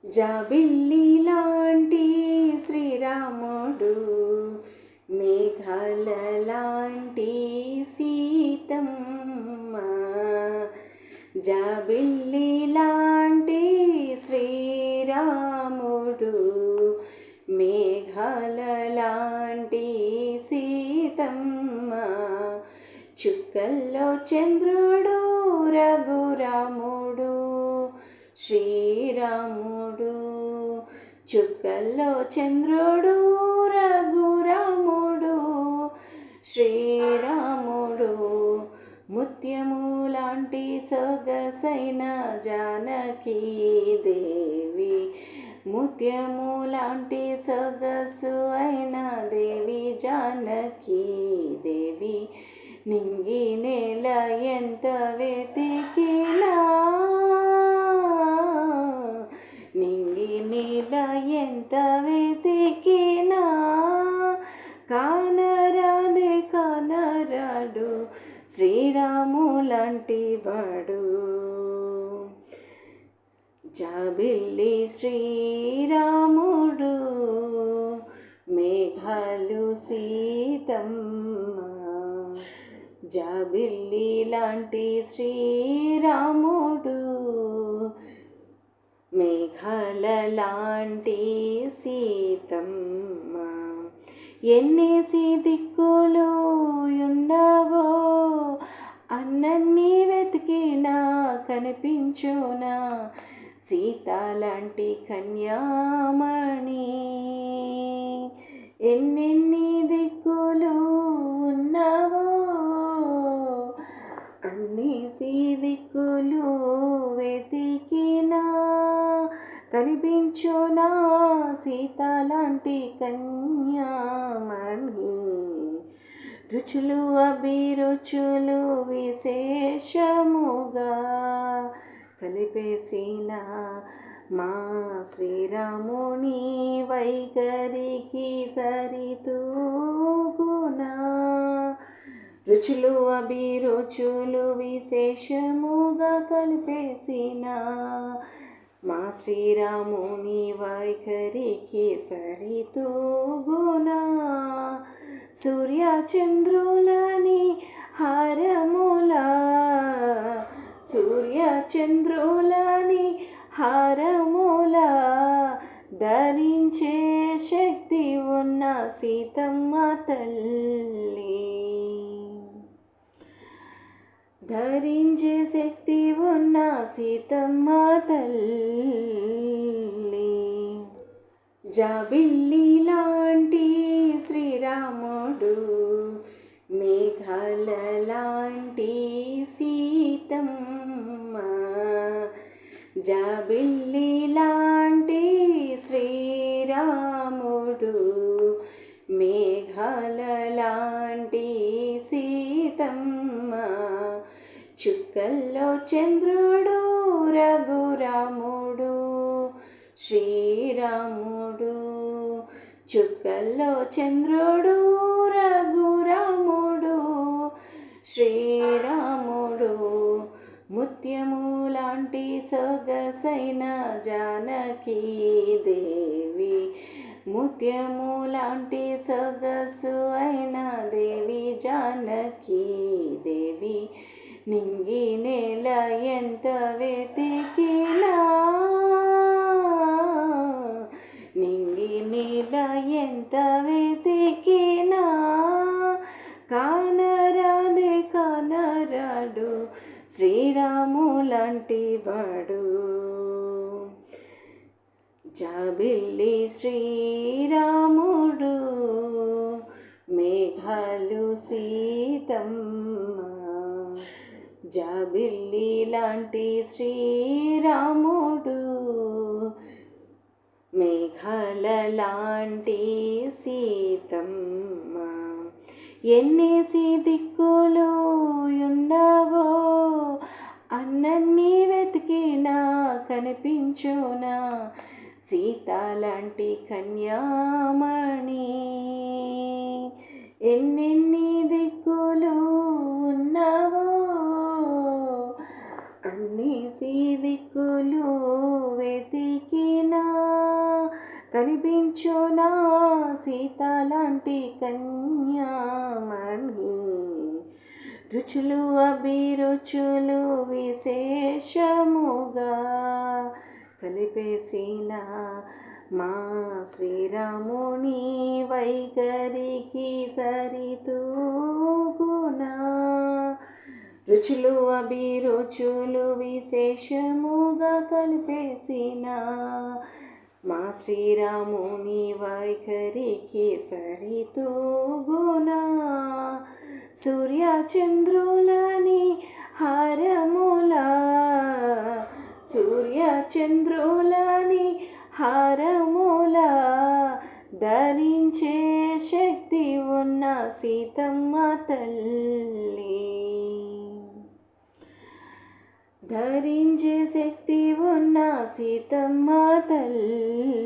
జాబిల్లి లాంటి శ్రీరాముడు, మేఘాల లాంటి సీతమ్మ. జాబిల్లి లాంటి శ్రీరాముడు, మేఘాల లాంటి సీతమ్మ. చుక్కల్లో చంద్రుడు రఘురాముడు, శ్రీరాముడు. చుక్కల్లో చంద్రుడు రఘురాముడు, శ్రీరాముడు. ముత్యము లాంటి సొగసైన జానకీ దేవి, ముత్యము లాంటి సొగసు అయిన దేవి జానకీ దేవి. నింగి నేల ఎంత వెతికినా, నింగి నేల ఎంత వెతికినా, కానరాదే కానరాడు శ్రీరాములాంటి వాడు. జాబిల్లి శ్రీరాముడు, మేఘాలు సీతమ్మ. జాబిల్లి లాంటి శ్రీరాముడు, మేఘాల లాంటి సీతమ్మ. ఎన్నేసి దిక్కులు ఉన్నవో అన్నన్నీ వెతికినా కనిపించునా సీత లాంటి కన్యామణి. ఎన్నెన్ని దిక్కులు ఉన్నవో అన్నేసి దిక్కులు వెతికినా కనిపించునా సీత లాంటి కన్యామణి. రుచులు అభిరుచులు విశేషముగా కలిపేసిన మా శ్రీరాముని వైఖరికి సరితూగునా. రుచులు అభిరుచులు విశేషముగా కలిపేసిన మా శ్రీరాముని వైఖరికి సరితూగునా. సూర్య చంద్రులని హారములా, సూర్య చంద్రులని హారములా ధరించే శక్తి ఉన్న సీతమ్మ తల్లి, ధరించే శక్తి ఉన్న సీతమ్మ తల్లి. జాబిల్లి లాంటి శ్రీరాముడు, మేఘాల లాంటి సీతమ్మ. జాబిల్లి లాంటి శ్రీరాముడు, మేఘాల లాంటి సీతమ్మ. చుక్కల్లో చంద్రుడు రఘురాముడు, శ్రీరాముడు. చుక్కల్లో చంద్రుడు రఘురాముడు, శ్రీరాముడు. ముత్యము లాంటి సొగసైన జానకీ దేవి, ముత్యము లాంటి సొగసు అయిన దేవి జానకీ దేవి. నింగి నేల ఎంత వెతికినా, నింగి నేల ఎంత వెతికినా, కానరాదే కానరాడు శ్రీరాములాంటి వాడు. జాబిల్లి శ్రీరాముడు, మేఘాలు సీతమ్మ. జాబిల్లి లాంటి శ్రీరాముడు, మేఘాల లాంటి సీతమ్మ. ఎన్నేసి దిక్కులు ఉన్నవో అన్నన్నీ వెతికినా కనిపించునా సీత లాంటి కన్యామణి. ఎన్నెన్ని దిక్కులు ఉన్నవో అన్ని దిక్కులు వెతికినా కనిపించునా సీత లాంటి కన్యామణి. రుచులు అభిరుచులు విశేషముగా కలిపేసిన మా శ్రీరాముని వైఖరికి సరితూగునా. రుచులు అభిరుచులు విశేషముగా కలిపేసిన మా శ్రీరాముని వైఖరికి సరితూగునా. సూర్యచంద్రులని హారములా సూర్యచంద్రులని హారములా ధరించే శక్తి ఉన్న సీతమ్మ తల్లి. ధరించే శక్తి ఉన్న సీతమ్మ తల్లి.